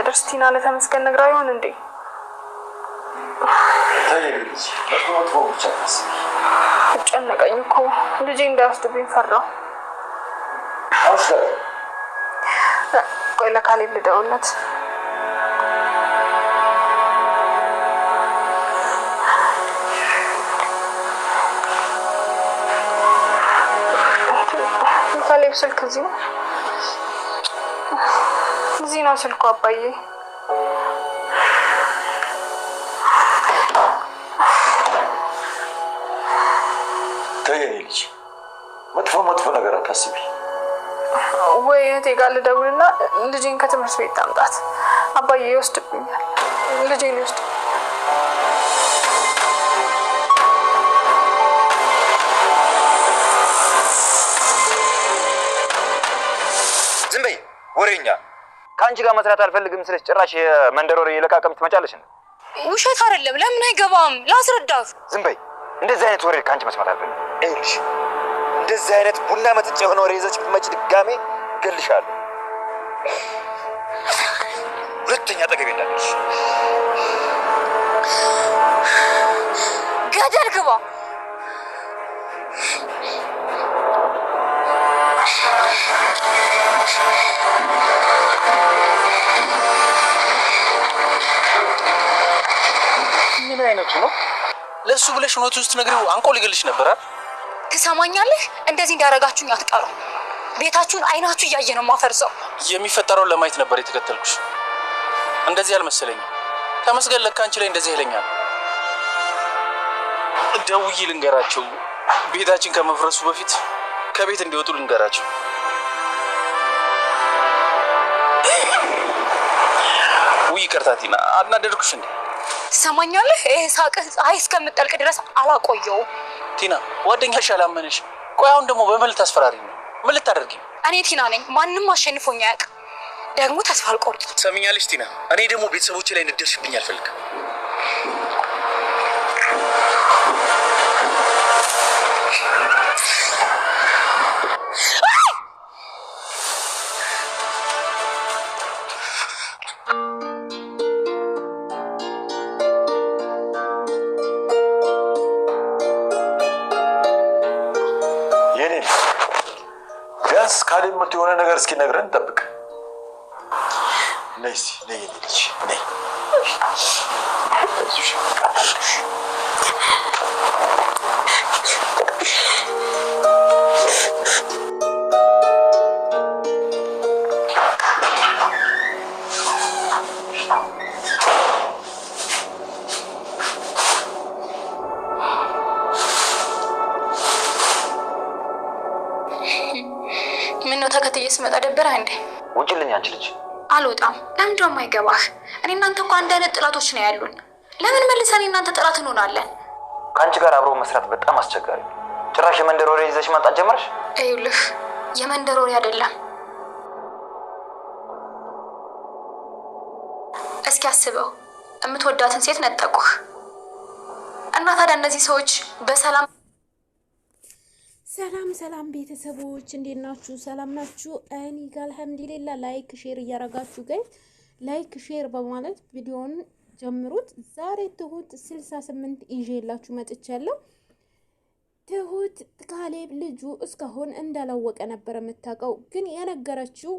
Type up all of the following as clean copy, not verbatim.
ስታደርስ ቲና ለተመስገን ነግራ ይሆን እንዴ? ታየልኝ ለቆት ብቻ ታስቢ። ጨነቀኝ እኮ ልጄ እንዳይወስድብኝ ፈራሁ። አውሽዳ ቆይ ለካሌብ ልደውልለት። ካሌብ ስልክ እዚህ ነው ስልኩ አባዬ። ታየልኝ መጥፎ ነገር አታስቢ። ወይ እህቴ ጋር ልደውልና ልጄን ከትምህርት ቤት ታምጣት። አባዬ ይወስድብኛል፣ ልጄን ይወስድ። ዝም በይ ወሬኛ። ከአንቺ ጋር መስራት አልፈልግም ስለሽ ጭራሽ የመንደር ወሬ እየለቃቀም ትመጫለሽ እንዴ? ውሸት አይደለም። ለምን አይገባም? ላስረዳት። ዝም በይ። እንደዚህ አይነት ወሬ ከአንቺ መስማት አልፈልግም። ይኸውልሽ እንደዚህ አይነት ቡና መጠጫ የሆነ ወሬ ይዘሽ ብትመጪ ድጋሜ እገልሻለሁ። ሁለተኛ አጠገቤ እንዳለሽ። ገደል ግባ። ምን አይነቱ ነው? ለሱ ብለሽ እውነቱን ስትነግሪው አንቆ ሊገልሽ ነበር። ትሰማኛለህ? እንደዚህ እንዳደረጋችሁኝ አትቀሩ። ቤታችሁን አይናችሁ እያየ ነው ማፈርሰው። የሚፈጠረውን ለማየት ነበር የተከተልኩሽ። እንደዚህ አልመሰለኝም። ተመስገን ለካ አንቺ ላይ እንደዚህ ይለኛል። ደውዬ ልንገራቸው፣ ቤታችን ከመፍረሱ በፊት ከቤት እንዲወጡ ልንገራቸው። ውይ ይቅርታ ቲና፣ አናደድኩሽ እንዴ? ትሰማኛለህ? ይሄ ሳቅህ ፀሐይ እስከምጠልቅ ድረስ አላቆየውም። ቲና ጓደኛሽ አላመነሽ። ቆይ አሁን ደግሞ በምን ልታስፈራሪ ነው? ምን ልታደርጊ? እኔ ቲና ነኝ። ማንም አሸንፎኝ አያውቅም። ደግሞ ተስፋ አልቆርጥም። ትሰሚኛለሽ ቲና? እኔ ደግሞ ቤተሰቦቼ ላይ እንድትደርሽብኝ አልፈልግም። ካሌብ መጥቶ የሆነ ነገር እስኪ ነግረን እንጠብቅ። ነይ ልጅ ነይ። ምነው ተከትዬ ስመጣ ደበረህ እንዴ? ውጭልኝ አንቺ ልጅ። አልወጣም። ለምንድን ነው የማይገባህ? እኔ እናንተ እኮ አንድ አይነት ጥላቶች ነው ያሉን። ለምን መልሰን እናንተ ጥላት እንሆናለን? ከአንቺ ጋር አብሮ መስራት በጣም አስቸጋሪ። ጭራሽ የመንደር ወሬ ይዘሽ ማምጣት ጀመርሽ። ይኸውልህ የመንደር ወሬ አይደለም። እስኪ አስበው፣ የምትወዳትን ሴት ነጠቁህ እና ታዲያ እነዚህ ሰዎች በሰላም ሰላም ቤተሰቦች እንዴት ናችሁ? ሰላም ናችሁ? እኔ ጋር አልሐምዱሊላህ። ላይክ ሼር እያረጋችሁ ጋይስ ላይክ ሼር በማለት ቪዲዮውን ጀምሩት። ዛሬ ትሁት 68 ይዤላችሁ መጥቻለሁ። ትሁት ካሌብ ልጁ እስካሁን እንዳላወቀ ነበር የምታውቀው፣ ግን የነገረችው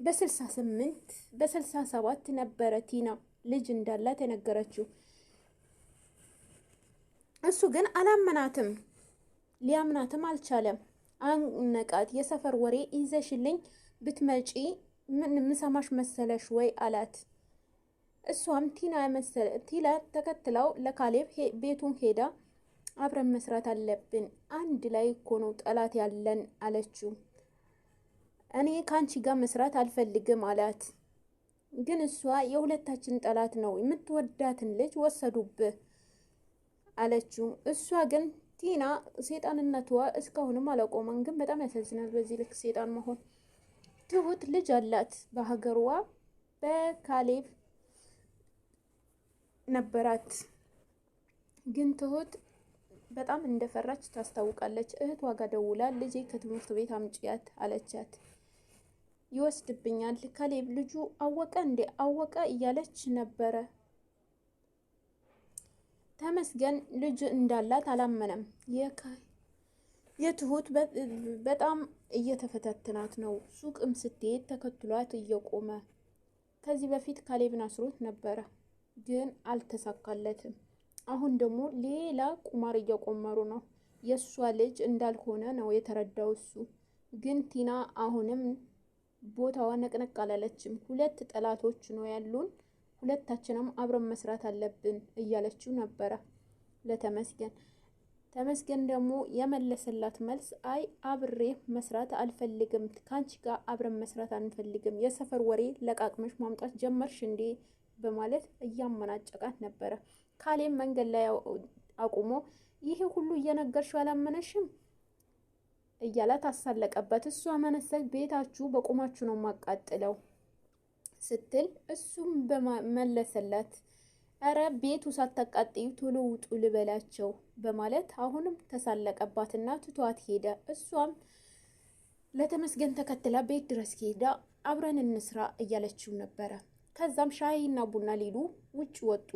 በ68 በ67 ነበረ ቲና ልጅ እንዳላት የነገረችው። እሱ ግን አላመናትም፣ ሊያምናትም አልቻለም። አነቃት። የሰፈር ወሬ ይዘሽልኝ ብትመጪ ምን ምሰማሽ መሰለሽ ወይ አላት። እሷም ቲና ተከትለው ለካሌብ ቤቱን ሄዳ አብረን መስራት አለብን፣ አንድ ላይ እኮ ነው ጠላት ያለን አለችው። እኔ ካንቺ ጋር መስራት አልፈልግም አላት። ግን እሷ የሁለታችን ጠላት ነው፣ የምትወዳትን ልጅ ወሰዱብህ አለችው። እሷ ግን ቲና ሴጣንነቷ እስካሁንም አላቆመም። ግን በጣም ያሳዝናል በዚህ ልክ ሴጣን መሆን። ትሁት ልጅ አላት በሀገሯ በካሌብ ነበራት። ግን ትሁት በጣም እንደፈራች ታስታውቃለች። እህቷ ጋር ደውላ ልጄ ከትምህርት ቤት አምጪያት አለቻት። ይወስድብኛል። ካሌብ ልጁ አወቀ እንዴ አወቀ እያለች ነበረ። ተመስገን ልጅ እንዳላት አላመነም። የትሁት በጣም እየተፈታተናት ነው። ሱቅም ስትሄድ ተከትሏት እየቆመ ከዚህ በፊት ካሌብን አስሮት ነበረ፣ ግን አልተሳካለትም። አሁን ደግሞ ሌላ ቁማር እየቆመሩ ነው። የእሷ ልጅ እንዳልሆነ ነው የተረዳው እሱ። ግን ቲና አሁንም ቦታዋ ነቅነቅ አላለችም። ሁለት ጠላቶች ነው ያሉን፣ ሁለታችንም አብረን መስራት አለብን እያለችው ነበረ ለተመስገን። ተመስገን ደግሞ የመለሰላት መልስ አይ አብሬ መስራት አልፈልግም፣ ካንቺ ጋር አብረን መስራት አንፈልግም፣ የሰፈር ወሬ ለቃቅመሽ ማምጣት ጀመርሽ እንዴ በማለት እያመናጨቃት ነበረ። ካሌብ መንገድ ላይ አቁሞ ይሄ ሁሉ እየነገርሽው አላመነሽም እያላት አሳለቀበት። እሷ መነሰት ቤታችሁ በቁማችሁ ነው ማቃጥለው ስትል እሱም በመለሰላት አረ ቤቱ ሳታቃጥዩ ቶሎ ውጡ ልበላቸው በማለት አሁንም ተሳለቀባትና ትቷት ሄደ። እሷም ለተመስገን ተከትላ ቤት ድረስ ሄዳ አብረን እንስራ እያለችው ነበረ። ከዛም ሻይና ቡና ሊሉ ውጭ ወጡ።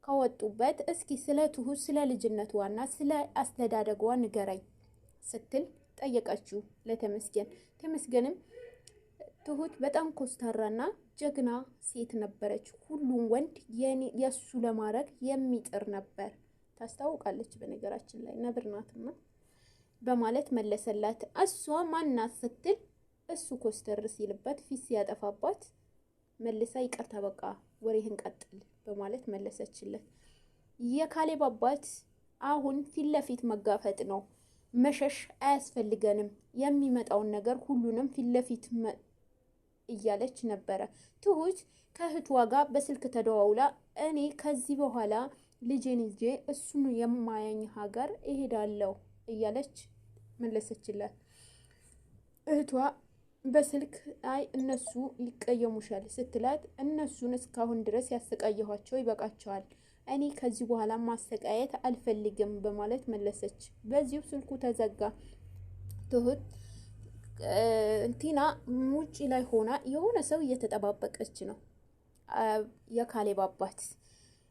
ከወጡበት እስኪ ስለ ትሁት ስለ ልጅነቷና ስለ አስተዳደጓ ንገረኝ ስትል ጠየቀችው ለተመስገን። ተመስገንም ትሁት በጣም ኮስታራና ጀግና ሴት ነበረች፣ ሁሉም ወንድ የሱ ለማድረግ የሚጥር ነበር። ታስታውቃለች በነገራችን ላይ ነብር ናትና በማለት መለሰላት። እሷ ማናት ስትል እሱ ኮስተር ሲልበት ፊት ሲያጠፋባት መልሳ ይቅርታ በቃ ወሬህን ቀጥል በማለት መለሰችለት። የካሌብ አባት አሁን ፊት ለፊት መጋፈጥ ነው፣ መሸሽ አያስፈልገንም፣ የሚመጣውን ነገር ሁሉንም ፊት ለፊት እያለች ነበረ። ትሁት ከእህቷ ጋር በስልክ ተደዋውላ እኔ ከዚህ በኋላ ልጄን ይዤ እሱን የማያኝ ሀገር እሄዳለሁ እያለች መለሰችላት። እህቷ በስልክ አይ እነሱ ይቀየሙሻል ስትላት እነሱን እስካሁን ድረስ ያሰቃየኋቸው ይበቃቸዋል፣ እኔ ከዚህ በኋላ ማሰቃየት አልፈልግም በማለት መለሰች። በዚሁ ስልኩ ተዘጋ። ትሁት ቲና ውጪ ላይ ሆና የሆነ ሰው እየተጠባበቀች ነው።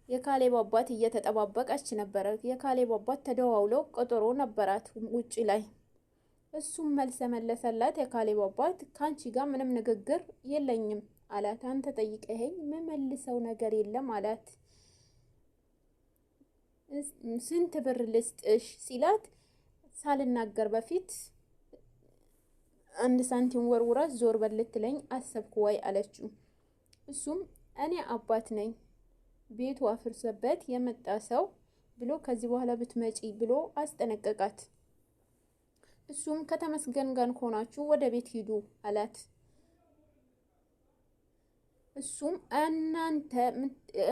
የካሌብ አባት እየተጠባበቀች ነበረ። የካሌብ አባት ተደዋውለው ቀጠሮ ነበራት ውጪ ላይ። እሱም መልስ መለሰላት። የካሌብ አባት ካንቺ ጋር ምንም ንግግር የለኝም አላት። አንተ ጠይቀኸኝ የምመልሰው ነገር የለም አላት። ስንት ብር ልስጥሽ ሲላት ሳልናገር በፊት 1 ሳንቲም ወርውራ ዞር በል ልትለኝ አሰብኩ ወይ አለችው። እሱም እኔ አባት ነኝ፣ ቤቱ አፍርሰበት የመጣ ሰው ብሎ ከዚህ በኋላ ብትመጪ ብሎ አስጠነቀቃት። እሱም ከተመስገን ጋር ሆናችሁ ወደ ቤት ሂዱ አላት። እሱም እናንተ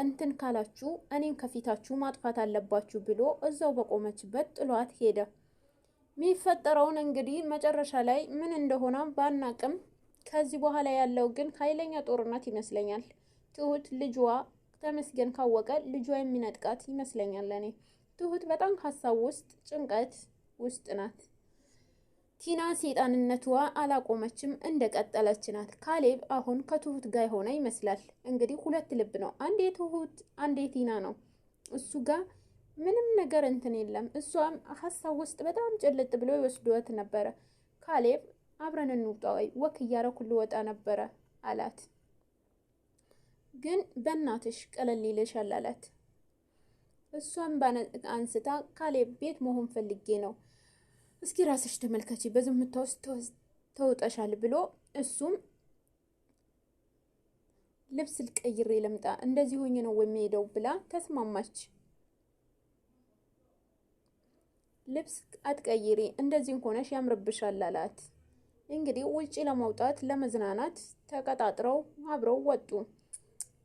እንትን ካላችሁ እኔን ከፊታችሁ ማጥፋት አለባችሁ ብሎ እዛው በቆመችበት ጥሏት ሄደ። የሚፈጠረውን እንግዲህ መጨረሻ ላይ ምን እንደሆነ ባናቅም ከዚህ በኋላ ያለው ግን ኃይለኛ ጦርነት ይመስለኛል። ትሁት ልጇ ተመስገን ካወቀ ልጇ የሚነጥቃት ይመስለኛል። ለኔ ትሁት በጣም ሀሳብ ውስጥ ጭንቀት ውስጥ ናት። ቲና ሴጣንነቷ አላቆመችም፣ እንደቀጠለች ናት። ካሌብ አሁን ከትሁት ጋር የሆነ ይመስላል። እንግዲህ ሁለት ልብ ነው፣ አንዴ ትሁት አንዴ ቲና ነው። እሱ ጋር ምንም ነገር እንትን የለም። እሷም ሀሳብ ውስጥ በጣም ጭልጥ ብሎ ይወስዷት ነበረ። ካሌብ አብረን እንውጣ ወይ ወክ እያረኩ ልወጣ ነበረ አላት። ግን በእናትሽ ቀለል ይልሻል አላት። እሷም አንስታ ካሌብ ቤት መሆን ፈልጌ ነው፣ እስኪ ራስሽ ተመልከቺ፣ በዝምታ ውስጥ ተውጠሻል ብሎ እሱም ልብስ ልቀይሬ ልምጣ እንደዚህ ሆኜ ነው የሚሄደው ብላ ተስማማች። ልብስ አትቀይሪ እንደዚህ ሆነሽ ያምርብሻል አላት። እንግዲህ ውጪ ለመውጣት ለመዝናናት ተቀጣጥረው አብረው ወጡ።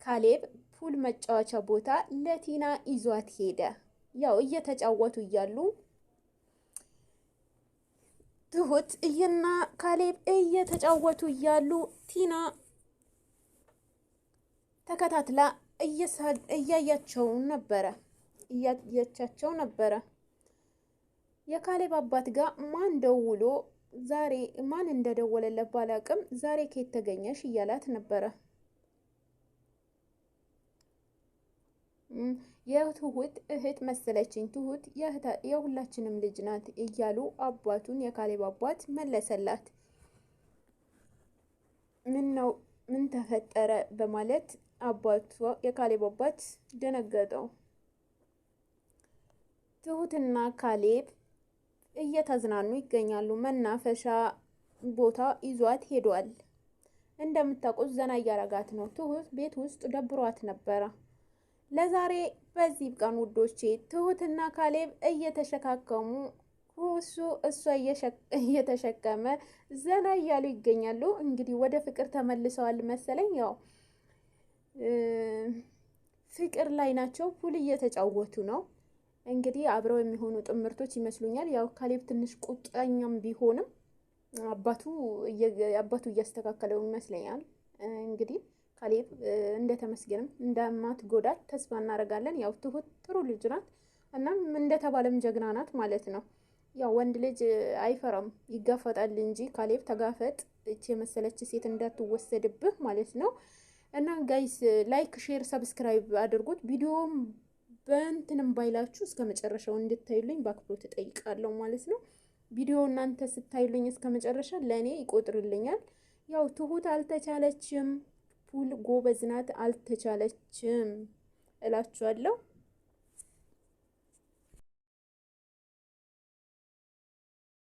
ካሌብ ፑል መጫወቻ ቦታ ለቲና ይዟት ሄደ። ያው እየተጫወቱ እያሉ ትሁት እና ካሌብ እየተጫወቱ እያሉ ቲና ተከታትላ እያያቸው ነበረ። የካሌብ አባት ጋር ማን ደውሎ ዛሬ ማን እንደደወለለት ባላቅም ዛሬ ከየት ተገኘሽ እያላት ነበረ። የትሁት እህት መሰለችኝ፣ ትሁት የሁላችንም ልጅ ናት እያሉ አባቱን የካሌብ አባት መለሰላት። ምን ተፈጠረ በማለት የካሌብ አባት ደነገጠው። ትሁትና ካሌብ እየተዝናኑ ይገኛሉ። መናፈሻ ቦታ ይዟት ሄዷል። እንደምታውቁት ዘና እያረጋት ነው። ትሁት ቤት ውስጥ ደብሯት ነበረ። ለዛሬ በዚህ ቀን ውዶቼ ትሁትና ካሌብ እየተሸካከሙ እሷ እየተሸከመ ዘና እያሉ ይገኛሉ። እንግዲህ ወደ ፍቅር ተመልሰዋል መሰለኝ። ያው ፍቅር ላይ ናቸው። ፑል እየተጫወቱ ነው። እንግዲህ አብረው የሚሆኑ ጥምርቶች ይመስሉኛል። ያው ካሌብ ትንሽ ቁጣኛም ቢሆንም አባቱ እያስተካከለው ይመስለኛል። እንግዲህ ካሌብ እንደተመስገንም እንደማትጎዳት ተስፋ እናደርጋለን። ያው ትሁት ጥሩ ልጅ ናት፣ እናም እንደተባለም ጀግና ናት ማለት ነው። ያው ወንድ ልጅ አይፈራም ይጋፈጣል እንጂ ካሌብ ተጋፈጥ፣ እቺ የመሰለች ሴት እንዳትወሰድብህ ማለት ነው። እና ጋይስ ላይክ፣ ሼር፣ ሰብስክራይብ አድርጉት። ቪዲዮም በእንትንም ባይላችሁ እስከ መጨረሻው እንድታዩልኝ በአክብሮት እጠይቃለሁ ማለት ነው። ቪዲዮ እናንተ ስታዩልኝ እስከ መጨረሻ ለእኔ ይቆጥርልኛል። ያው ትሁት አልተቻለችም፣ ፑል ጎበዝ ናት፣ አልተቻለችም እላችኋለሁ።